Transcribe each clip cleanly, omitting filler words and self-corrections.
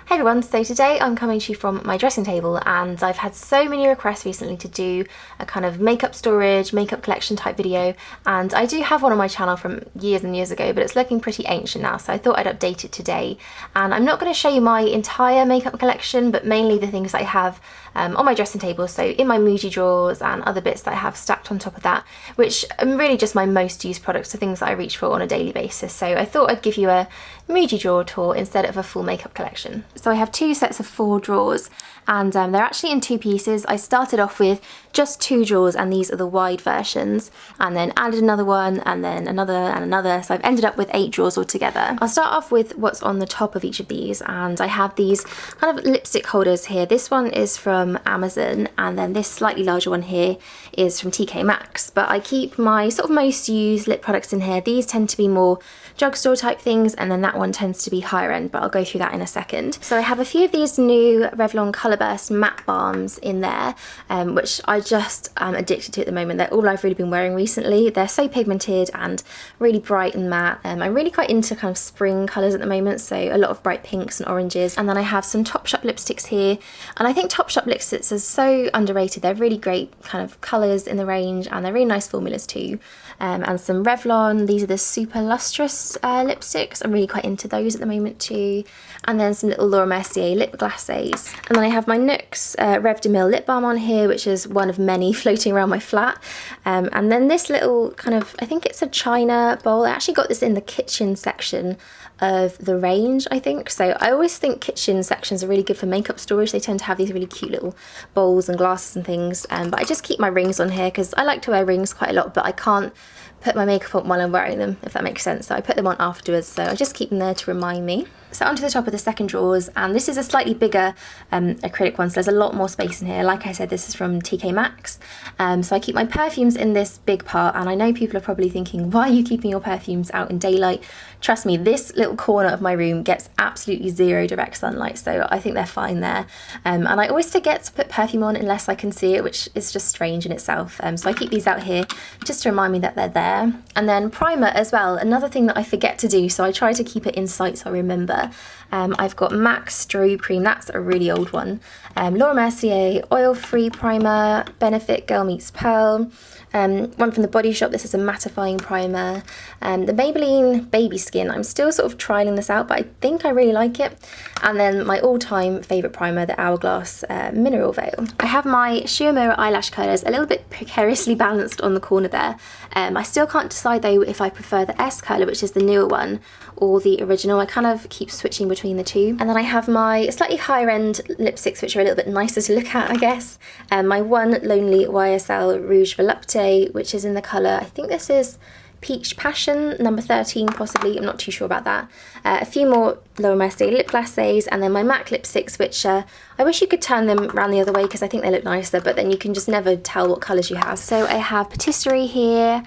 Hey everyone, so today I'm coming to you from my dressing table, and I've had so many requests recently to do a kind of makeup storage, makeup collection type video, and I do have one on my channel from years and years ago, but it's looking pretty ancient now, so I thought I'd update it today. And I'm not going to show you my entire makeup collection, but mainly the things I have on my dressing table, so in my Muji drawers and other bits that I have stacked on top of that, which are really just my most used products, the things that I reach for on a daily basis. So I thought I'd give you a Muji drawer tour instead of a full makeup collection. So I have two sets of 4 drawers, and they're actually in 2 pieces. I started off with just 2 drawers, and these are the wide versions, and then added another one, and then another and another, so I've ended up with 8 drawers altogether. I'll start off with what's on the top of each of these, and I have these kind of lipstick holders here. This one is from Amazon, and then this slightly larger one here is from TK Maxx, but I keep my sort of most used lip products in here. These tend to be more drugstore type things, and then that one tends to be higher end, but I'll go through that in a second. So I have a few of these new Revlon ColourBurst matte balms in there, which I just am addicted to at the moment. They're all I've really been wearing recently. They're so pigmented and really bright and matte. I'm really quite into kind of spring colours at the moment, so a lot of bright pinks and oranges. And then I have some Topshop lipsticks here, and I think Topshop lipsticks are so underrated. They're really great kind of colours in the range, and they're really nice formulas too. And some Revlon, these are the super lustrous lipsticks. I'm really quite into those at the moment too. And then some little Laura Mercier lip glacés. And then I have my NYX Rev de Mille lip balm on here, which is one of many floating around my flat. And then this little kind of, I think it's a china bowl. I actually got this in the kitchen section of the range, I think. So I always think kitchen sections are really good for makeup storage. They tend to have these really cute little bowls and glasses and things. But I just keep my rings on here because I like to wear rings quite a lot, but I can't put my makeup on while I'm wearing them, if that makes sense. So I put them on afterwards, so I just keep them there to remind me. So onto the top of the second drawers, and this is a slightly bigger acrylic one, so there's a lot more space in here. Like I said, this is from TK Maxx. So I keep my perfumes in this big part, and I know people are probably thinking, why are you keeping your perfumes out in daylight? Trust me, this little corner of my room gets absolutely 0 direct sunlight, so I think they're fine there. And I always forget to put perfume on unless I can see it, which is just strange in itself. So I keep these out here just to remind me that they're there. And then primer as well, another thing that I forget to do, so I try to keep it in sight so I remember. I've got MAC Strobe Cream, that's a really old one. Laura Mercier Oil-Free Primer, Benefit Girl Meets Pearl. One from the Body Shop, this is a mattifying primer. The Maybelline Baby Skin, I'm still sort of trialing this out, but I think I really like it. And then my all-time favourite primer, the Hourglass Mineral Veil. I have my Sheer Mirror eyelash colours a little bit precariously balanced on the corner there. I still can't decide though if I prefer the S colour, which is the newer one, or the original. I kind of keep switching between the two. And then I have my slightly higher end lipsticks, which are a little bit nicer to look at, I guess. My One Lonely YSL Rouge Volupté, which is in the colour, I think this is Peach Passion, number 13 possibly, I'm not too sure about that. A few more Laura Mercier lip glacés, and then my MAC lipsticks, which I wish you could turn them around the other way because I think they look nicer, but then you can just never tell what colours you have. So I have Patisserie here,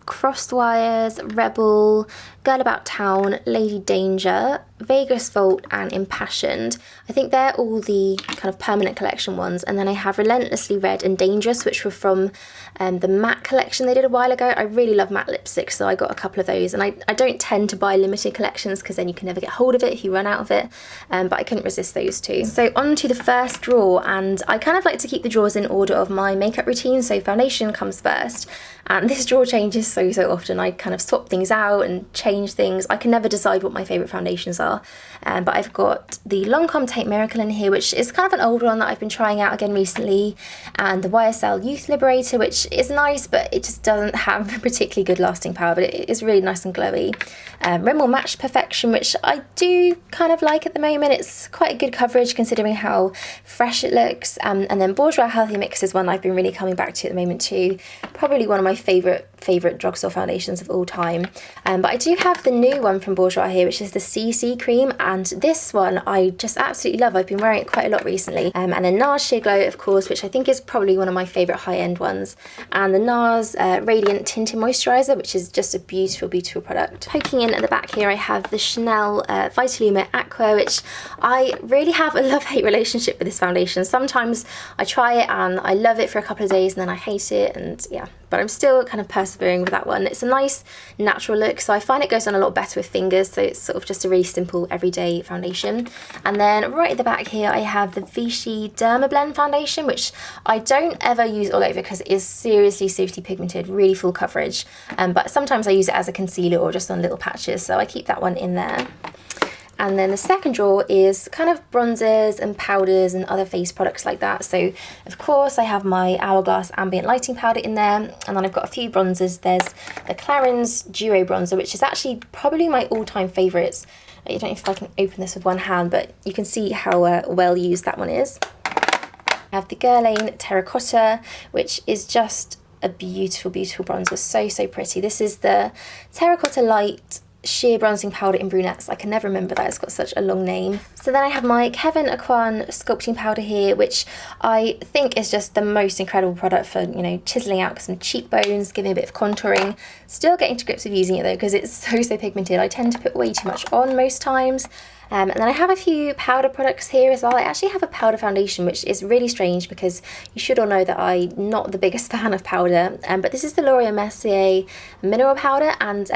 Crossed Wires, Rebel, Girl About Town, Lady Danger, Vegas Vault, and Impassioned. I think they're all the kind of permanent collection ones. And then I have Relentlessly Red and Dangerous, which were from the matte collection they did a while ago. I really love matte lipsticks, so I got a couple of those. And I don't tend to buy limited collections because then you can never get hold of it if you run out of it. But I couldn't resist those two. So on to the first drawer, and I kind of like to keep the drawers in order of my makeup routine. So foundation comes first, and this drawer changes so often. I kind of swap things out and change things. I can never decide what my favourite foundations are. But I've got the Lancome Tape Miracle in here, which is kind of an old one that I've been trying out again recently, and the YSL Youth Liberator, which is nice, but it just doesn't have particularly good lasting power, but it is really nice and glowy. Rimmel Match Perfection, which I do kind of like at the moment. It's quite a good coverage considering how fresh it looks. And then Bourjois Healthy Mix is one I've been really coming back to at the moment too. Probably one of my favourite drugstore foundations of all time. But I do have the new one from Bourjois here, which is the CC Cream, and this one I just absolutely love. I've been wearing it quite a lot recently. And then NARS Sheer Glow, of course, which I think is probably one of my favourite high-end ones. And the NARS Radiant Tinted Moisturiser, which is just a beautiful, beautiful product. Poking in at the back here, I have the Chanel Vitaluma Aqua, which I really have a love-hate relationship with this foundation. Sometimes I try it and I love it for a couple of days and then I hate it, and yeah, but I'm still kind of persevering with that one. It's a nice natural look, so I find it goes on a lot better with fingers, so it's sort of just a really simple everyday foundation. And then right at the back here I have the Vichy Derma Blend foundation, which I don't ever use all over because it is seriously pigmented, really full coverage, but sometimes I use it as a concealer or just on little patches, so I keep that one in there. And then the second drawer is kind of bronzers and powders and other face products like that. So of course I have my Hourglass Ambient Lighting Powder in there, and then I've got a few bronzers. There's the Clarins Duo Bronzer, which is actually probably my all-time favourites. I don't know if I can open this with one hand, but you can see how well used that one is. I have the Guerlain Terracotta, which is just a beautiful, beautiful bronzer. So pretty. This is the Terracotta Light Sheer Bronzing Powder in Brunettes. I can never remember that, it's got such a long name. So then I have my Kevyn Aucoin Sculpting Powder here, which I think is just the most incredible product for, you know, chiselling out some cheekbones, giving a bit of contouring. Still getting to grips with using it though, because it's so pigmented. I tend to put way too much on most times. And then I have a few powder products here as well. I actually have a powder foundation, which is really strange because you should all know that I'm not the biggest fan of powder. But this is the Laura Mercier Mineral Powder, and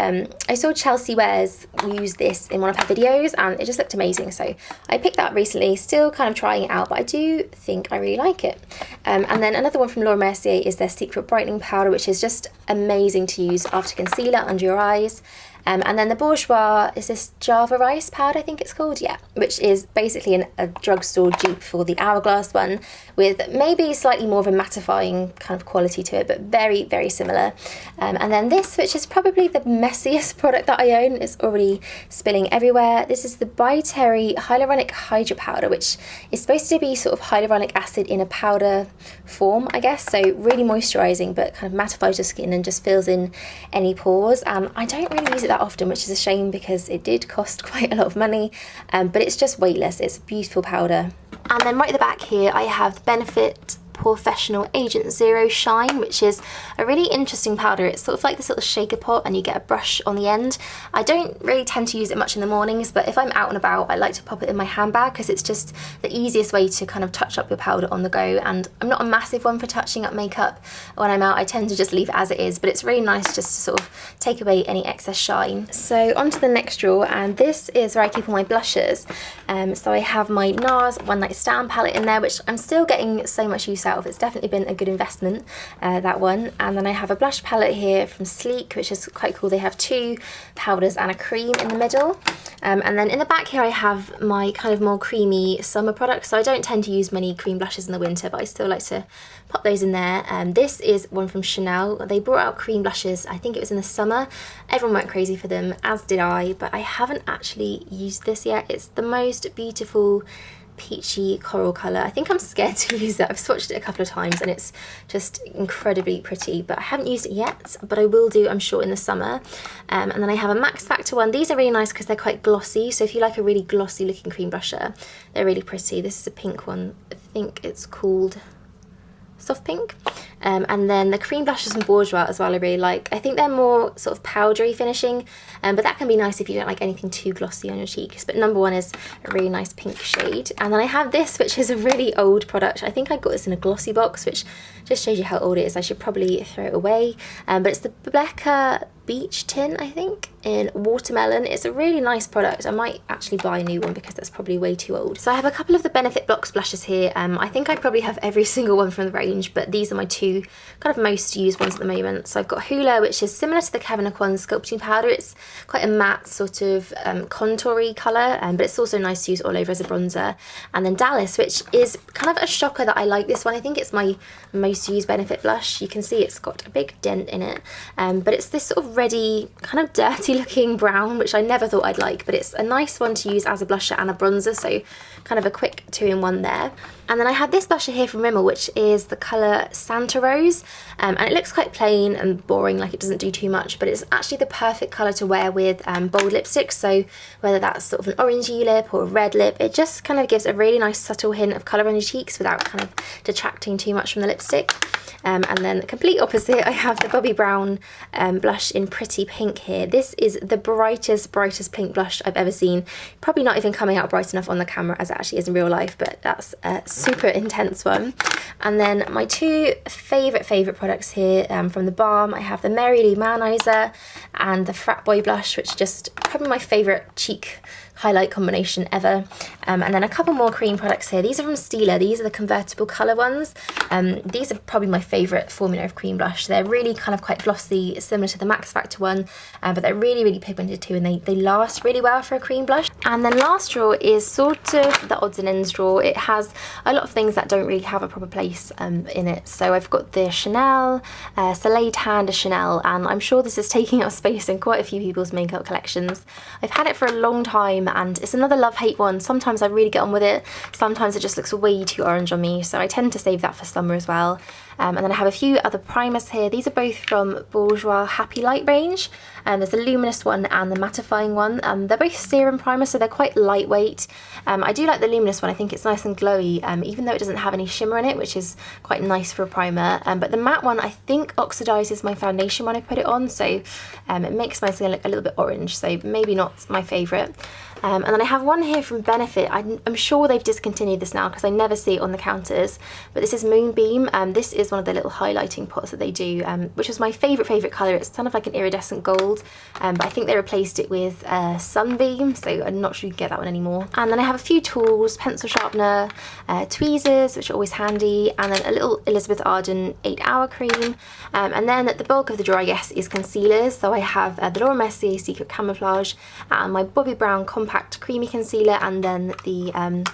I saw Chelsea Wares use this in one of her videos and it just looked amazing. So I picked that up recently, still kind of trying it out, but I do think I really like it. And then another one from Laura Mercier is their Secret Brightening Powder, which is just amazing to use after concealer under your eyes. And then the Bourjois is this Java Rice powder, I think it's called, yeah, which is basically a drugstore dupe for the Hourglass one, with maybe slightly more of a mattifying kind of quality to it, but very similar. And then this, which is probably the messiest product that I own, is already spilling everywhere. This is the By Terry Hyaluronic Hydra Powder, which is supposed to be sort of hyaluronic acid in a powder form, I guess, so really moisturising, but kind of mattifies your skin and just fills in any pores. And I don't really use it that often, which is a shame because it did cost quite a lot of money, but it's just weightless. It's a beautiful powder. And then right at the back here I have the Benefit Professional Agent Zero Shine, which is a really interesting powder. It's sort of like this little shaker pot and you get a brush on the end. I don't really tend to use it much in the mornings, but if I'm out and about I like to pop it in my handbag because it's just the easiest way to kind of touch up your powder on the go. And I'm not a massive one for touching up makeup when I'm out. I tend to just leave it as it is, but it's really nice just to sort of take away any excess shine. So on to the next drawer, and this is where I keep all my blushes. So I have my NARS One Night Stand palette in there, which I'm still getting so much use out of. It's definitely been a good investment, that one. And then I have a blush palette here from Sleek, which is quite cool. They have two powders and a cream in the middle. And then in the back here I have my kind of more creamy summer products. So I don't tend to use many cream blushes in the winter, but I still like to pop those in there. This is one from Chanel. They brought out cream blushes, I think it was in the summer. Everyone went crazy for them, as did I, but I haven't actually used this yet. It's the most beautiful peachy coral colour. I think I'm scared to use it. I've swatched it a couple of times and it's just incredibly pretty, but I haven't used it yet, but I will do, I'm sure, in the summer. And then I have a Max Factor one. These are really nice because they're quite glossy, so if you like a really glossy looking cream blusher, they're really pretty. This is a pink one. I think it's called Soft Pink. And then the cream blushes from Bourjois as well I really like. I think they're more sort of powdery finishing, but that can be nice if you don't like anything too glossy on your cheeks. But number one is a really nice pink shade. And then I have this, which is a really old product. I think I got this in a glossy box, which just shows you how old it is. I should probably throw it away. But it's the Becca Beach tin, I think, in Watermelon. It's a really nice product. I might actually buy a new one because that's probably way too old. So I have a couple of the Benefit Blocks blushes here. I think I probably have every single one from the range, but these are my two kind of most used ones at the moment. So I've got Hoola, which is similar to the Kevyn Aucoin Sculpting Powder. It's quite a matte sort of contoury colour, but it's also nice to use all over as a bronzer. And then Dallas, which is kind of a shocker that I like this one. I think it's my most used Benefit blush. You can see it's got a big dent in it, but it's this sort of ready, kind of dirty looking brown, which I never thought I'd like, but it's a nice one to use as a blusher and a bronzer, so kind of a quick two-in-one there. And then I had this blusher here from Rimmel, which is the colour Santa Rose, and it looks quite plain and boring, like it doesn't do too much, but it's actually the perfect colour to wear with bold lipsticks. So whether that's sort of an orangey lip or a red lip, it just kind of gives a really nice subtle hint of colour on your cheeks without kind of detracting too much from the lipstick. And then the complete opposite, I have the Bobbi Brown blush in Pretty Pink here. This is the brightest pink blush I've ever seen. Probably not even coming out bright enough on the camera as it actually is in real life. life, but that's a super intense one. And then my two favourite products here from the Balm, I have the Mary Lou Manizer and the Frat Boy blush, which is just probably my favourite cheek highlight combination ever. And then a couple more cream products here. These are from Stila. These are the convertible colour ones. These are probably my favourite formula of cream blush. They're really kind of quite glossy, similar to the Max Factor one, but they're really pigmented too, and they last really well for a cream blush. And then last drawer is sort of the odds and ends drawer. It has a lot of things that don't really have a proper place in it. So I've got the Chanel, Soleil Tan de Chanel, and I'm sure this is taking up space in quite a few people's makeup collections. I've had it for a long time, and it's another love-hate one. Sometimes I really get on with it, sometimes it just looks way too orange on me, so I tend to save that for summer as well. And then I have a few other primers here. These are both from Bourjois Happy Light range. There's the luminous one and the mattifying one. They're both serum primers, so they're quite lightweight. I do like the luminous one. I think it's nice and glowy, even though it doesn't have any shimmer in it, which is quite nice for a primer. But the matte one, I think, oxidizes my foundation when I put it on, so it makes my skin look a little bit orange, so maybe not my favourite. And then I have one here from Benefit. I'm sure they've discontinued this now because I never see it on the counters, but this is Moonbeam. This is one of the little highlighting pots that they do, which is my favourite colour. It's kind of like an iridescent gold, but I think they replaced it with Sunbeam, so I'm not sure you can get that one anymore. And then I have a few tools, pencil sharpener, tweezers, which are always handy, and then a little Elizabeth Arden 8-hour cream. And then the bulk of the drawer, I guess, is concealers. So I have the Laura Mercier Secret Camouflage and my Bobbi Brown Compact Creamy Concealer, and then the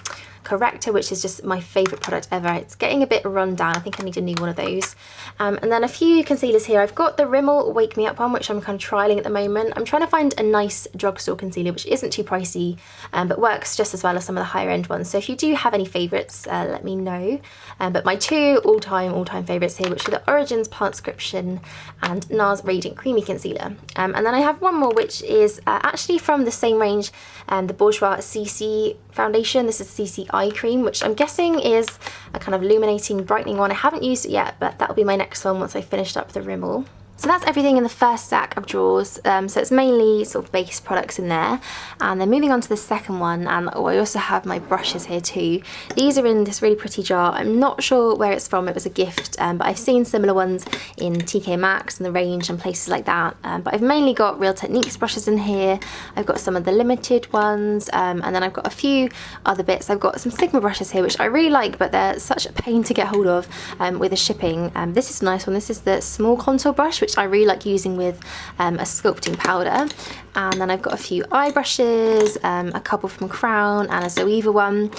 corrector, which is just my favourite product ever. It's getting a bit run down. I think I need a new one of those. And then a few concealers here. I've got the Rimmel Wake Me Up one, which I'm kind of trialling at the moment. I'm trying to find a nice drugstore concealer which isn't too pricey, but works just as well as some of the higher end ones. So if you do have any favourites, let me know. But my two all-time favourites here, which are the Origins Plantscription and NARS Radiant Creamy Concealer. And then I have one more, which is actually from the same range, the Bourjois CC foundation. This is CC Eye Cream, which I'm guessing is a kind of illuminating, brightening one. I haven't used it yet, but that'll be my next one once I've finished up the Rimmel. So that's everything in the first stack of drawers, so it's mainly sort of base products in there. And then moving on to the second one, and I also have my brushes here too. These are in this really pretty jar. I'm not sure where it's from, it was a gift, but I've seen similar ones in TK Maxx and the range and places like that. But I've mainly got Real Techniques brushes in here. I've got some of the limited ones, and then I've got a few other bits. I've got some Sigma brushes here, which I really like, but they're such a pain to get hold of with the shipping. This is a nice one. This is the small contour brush, which I really like using with a sculpting powder. And then I've got a few eye brushes, a couple from Crown and a Zoeva one,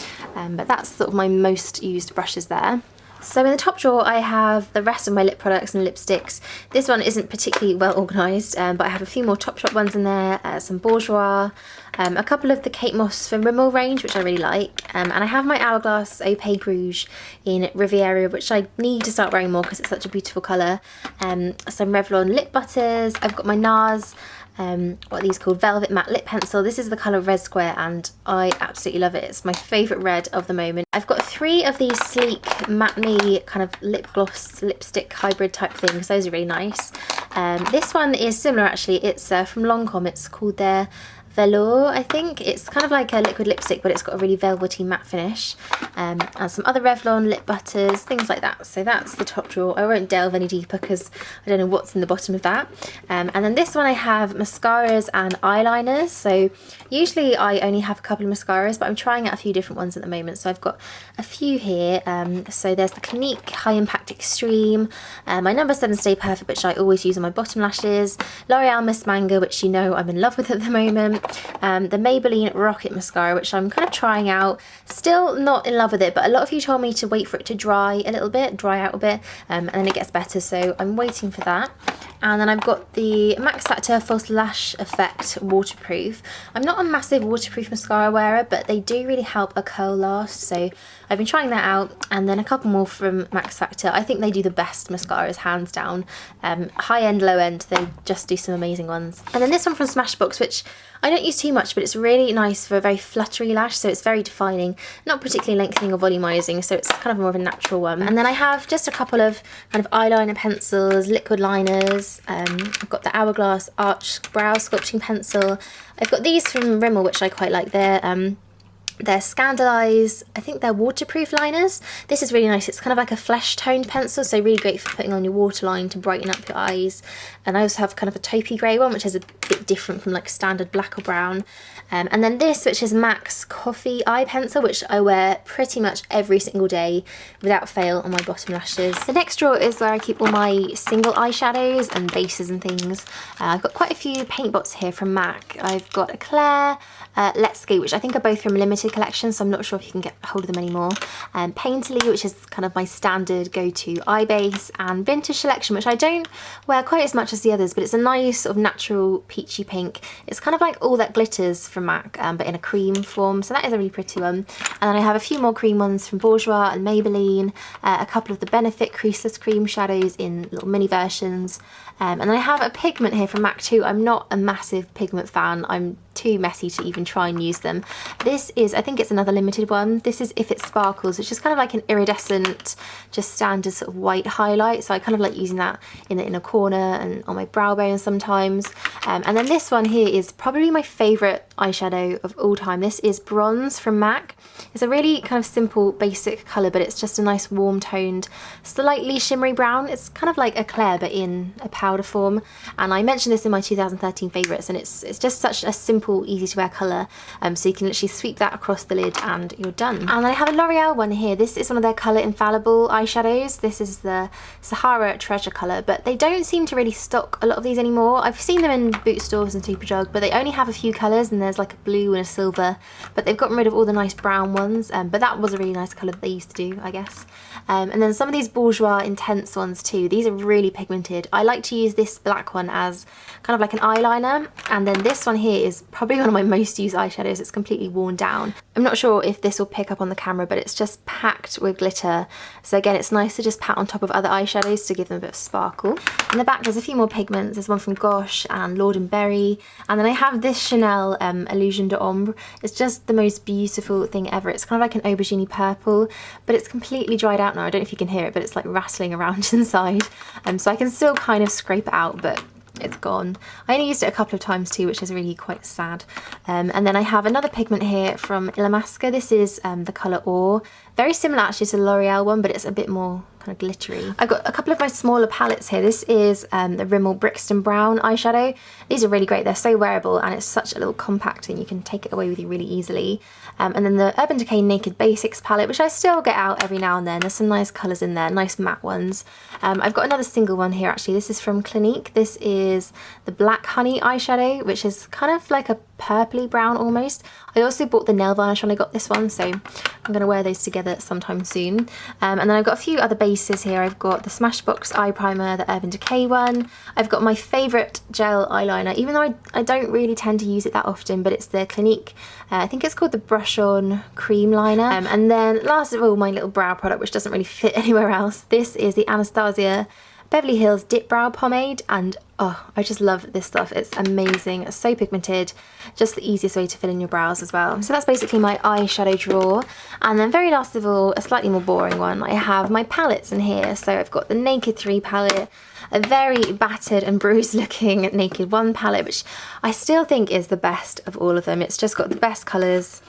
but that's sort of my most used brushes there. So in the top drawer I have the rest of my lip products and lipsticks. This one isn't particularly well organised, but I have a few more Topshop ones in there, some Bourjois, a couple of the Kate Moss from Rimmel range, which I really like, and I have my Hourglass Opaque Rouge in Riviera, which I need to start wearing more because it's such a beautiful colour, some Revlon lip butters. I've got my NARS, what are these called, Velvet Matte Lip Pencil. This is the colour Red Square and I absolutely love it. It's my favourite red of the moment. I've got 3 of these sleek matte-me kind of lip gloss lipstick hybrid type things. Those are really nice. This one is similar actually. It's from Lancome. It's called their Velour, I think. It's kind of like a liquid lipstick, but it's got a really velvety matte finish. And some other Revlon lip butters, things like that. So that's the top drawer. I won't delve any deeper because I don't know what's in the bottom of that. And then this one I have mascaras and eyeliners. So usually I only have a couple of mascaras, but I'm trying out a few different ones at the moment. So I've got a few here. So there's the Clinique High Impact Extreme, my number 7 Stay Perfect, which I always use on my bottom lashes, L'Oreal Miss Manga, which you know I'm in love with at the moment, the Maybelline Rocket Mascara, which I'm kind of trying out. Still not in love with it, but a lot of you told me to wait for it to dry a little bit, dry out a bit, and then it gets better, so I'm waiting for that. And then I've got the Max Factor False Lash Effect Waterproof. I'm not a massive waterproof mascara wearer, but they do really help a curl last, so I've been trying that out. And then a couple more from Max Factor. I think they do the best mascaras, hands down. High end, low end, they just do some amazing ones. And then this one from Smashbox, which I don't use too much, but it's really nice for a very fluttery lash, so it's very defining, not particularly lengthening or volumizing, so it's kind of more of a natural one. And then I have just a couple of kind of eyeliner pencils, liquid liners. I've got the Hourglass Arch Brow Sculpting Pencil. I've got these from Rimmel, which I quite like. They're They're Scandalise, I think they're waterproof liners. This is really nice. It's kind of like a flesh toned pencil, so really great for putting on your waterline to brighten up your eyes. And I also have kind of a taupey grey one, which is a bit different from like standard black or brown. And then this, which is MAC's Coffee Eye Pencil, which I wear pretty much every single day without fail on my bottom lashes. The next drawer is where I keep all my single eyeshadows and bases and things. I've got quite a few paint bots here from MAC. I've got Eclair, Let's Go, which I think are both from limited collection, so I'm not sure if you can get hold of them anymore. Painterly, which is kind of my standard go-to eye base, and Vintage Selection, which I don't wear quite as much as the others, but it's a nice sort of natural peachy pink. It's kind of like All That Glitters from MAC, but in a cream form, so that is a really pretty one. And then I have a few more cream ones from Bourjois and Maybelline, a couple of the Benefit Creaseless Cream shadows in little mini versions. And then I have a pigment here from MAC too. I'm not a massive pigment fan. I'm too messy to even try and use them. This is, I think it's another limited one. This is If It Sparkles, which is kind of like an iridescent, just standard sort of white highlight. So I kind of like using that in the inner corner and on my brow bone sometimes. And then this one here is probably my favourite eyeshadow of all time. This is Bronze from MAC. It's a really kind of simple, basic colour, but it's just a nice warm toned, slightly shimmery brown. It's kind of like Eclair, but in a powder form. And I mentioned this in my 2013 favourites, and it's just such a simple, easy to wear colour. So you can literally sweep that across the lid and you're done. And I have a L'Oreal one here. This is one of their Colour Infallible eyeshadows. This is the Sahara Treasure Colour, but they don't seem to really stock a lot of these anymore. I've seen them in boot stores and Superdrug, but they only have a few colours, and there's like a blue and a silver, but they've gotten rid of all the nice brown ones. But that was a really nice colour that they used to do, I guess. And then some of these Bourjois Intense ones too. These are really pigmented. I like to use this black one as kind of like an eyeliner, and then this one here is probably one of my most used eyeshadows. It's completely worn down. I'm not sure if this will pick up on the camera, but it's just packed with glitter. So again, it's nice to just pat on top of other eyeshadows to give them a bit of sparkle. In the back there's a few more pigments. There's one from Gosh and Lord and Berry, and then I have this Chanel Illusion d'Ombre. It's just the most beautiful thing ever. It's kind of like an aubergine purple, but it's completely dried out now. I don't know if you can hear it, but it's like rattling around inside. So I can still kind of scrape it out, but it's gone. I only used it a couple of times too, which is really quite sad. And then I have another pigment here from Illamasqua. This is the colour Ore. Very similar actually to the L'Oreal one, but it's a bit more kind of glittery. I've got a couple of my smaller palettes here. This is the Rimmel Brixton Brown eyeshadow. These are really great. They're so wearable, and it's such a little compact thing. You can take it away with you really easily. And then the Urban Decay Naked Basics palette, which I still get out every now and then. There's some nice colours in there, nice matte ones. I've got another single one here actually. This is from Clinique. This is the Black Honey eyeshadow, which is kind of like a purpley brown almost. I also bought the nail varnish when I got this one, so I'm going to wear those together sometime soon. And then I've got a few other bases here. I've got the Smashbox Eye Primer, the Urban Decay one. I've got my favourite gel eyeliner, even though I don't really tend to use it that often, but it's the Clinique, I think it's called the Brush On Cream Liner. And then last of all, my little brow product, which doesn't really fit anywhere else. This is the Anastasia Beverly Hills Dipbrow Pomade, and oh, I just love this stuff. It's amazing. It's so pigmented. Just the easiest way to fill in your brows as well. So that's basically my eyeshadow drawer. And then very last of all, a slightly more boring one, I have my palettes in here. So I've got the Naked 3 palette, a very battered and bruised looking Naked 1 palette, which I still think is the best of all of them. It's just got the best colours.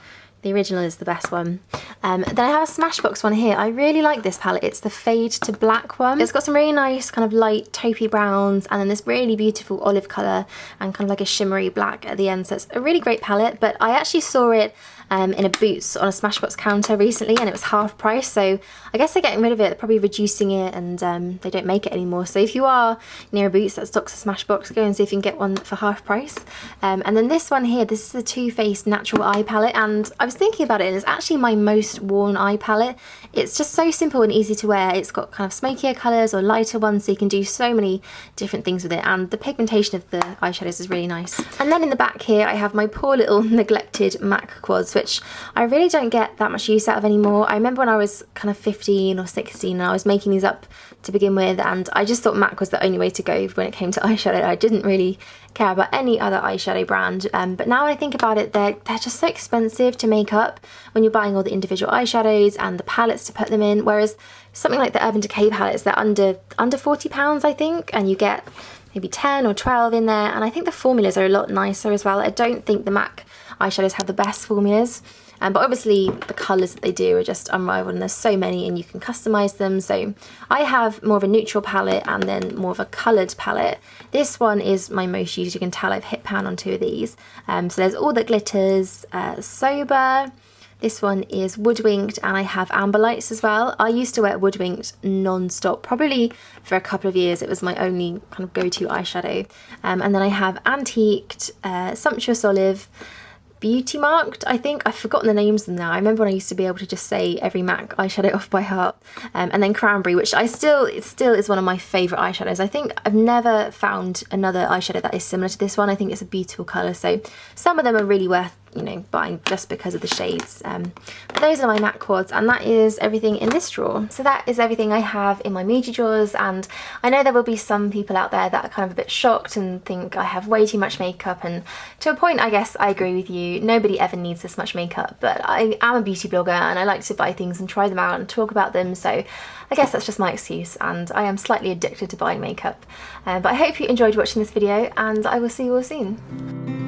The original is the best one. Then I have a Smashbox one here. I really like this palette. It's the Fade to Black one. It's got some really nice kind of light taupey browns, and then this really beautiful olive colour and kind of like a shimmery black at the end. So it's a really great palette, but I actually saw it in a Boots on a Smashbox counter recently, and it was half price, so I guess they're getting rid of it, they're probably reducing it, and they don't make it anymore. So if you are near a Boots that stocks a Smashbox, go and see if you can get one for half price. And then this one here, this is the Too Faced Natural Eye Palette, and I was thinking about it, and it's actually my most worn eye palette. It's just so simple and easy to wear. It's got kind of smokier colours or lighter ones, so you can do so many different things with it, and the pigmentation of the eyeshadows is really nice. And then in the back here I have my poor little neglected MAC quads, which I really don't get that much use out of anymore. I remember when I was kind of 15 or 16 and I was making these up to begin with, and I just thought MAC was the only way to go when it came to eyeshadow. I didn't really care about any other eyeshadow brand, but now when I think about it, they're just so expensive to make up when you're buying all the individual eyeshadows and the palettes to put them in, whereas something like the Urban Decay palettes, they're under £40 I think, and you get maybe 10 or 12 in there, and I think the formulas are a lot nicer as well. I don't think the MAC eyeshadows have the best formulas. but obviously the colours that they do are just unrivaled, and there's so many and you can customise them. So I have more of a neutral palette and then more of a coloured palette. This one is my most used. You can tell I've hit pan on 2 of these. So there's All That Glitters, Sober. This one is Woodwinked, and I have Amber Lights as well. I used to wear Woodwinked non-stop, probably for a couple of years. It was my only kind of go-to eyeshadow. And then I have Antiqued, Sumptuous Olive, Beauty Marked, I think. I've forgotten the names of them now. I remember when I used to be able to just say every MAC eyeshadow off by heart. And then Cranberry, which it still is one of my favourite eyeshadows. I think I've never found another eyeshadow that is similar to this one. I think it's a beautiful colour. So some of them are really worth, you know, buying just because of the shades. But those are my MAC quads, and that is everything in this drawer. So that is everything I have in my Muji drawers, and I know there will be some people out there that are kind of a bit shocked and think I have way too much makeup, and to a point I guess I agree with you. Nobody ever needs this much makeup, but I am a beauty blogger and I like to buy things and try them out and talk about them, so I guess that's just my excuse, and I am slightly addicted to buying makeup. But I hope you enjoyed watching this video, and I will see you all soon.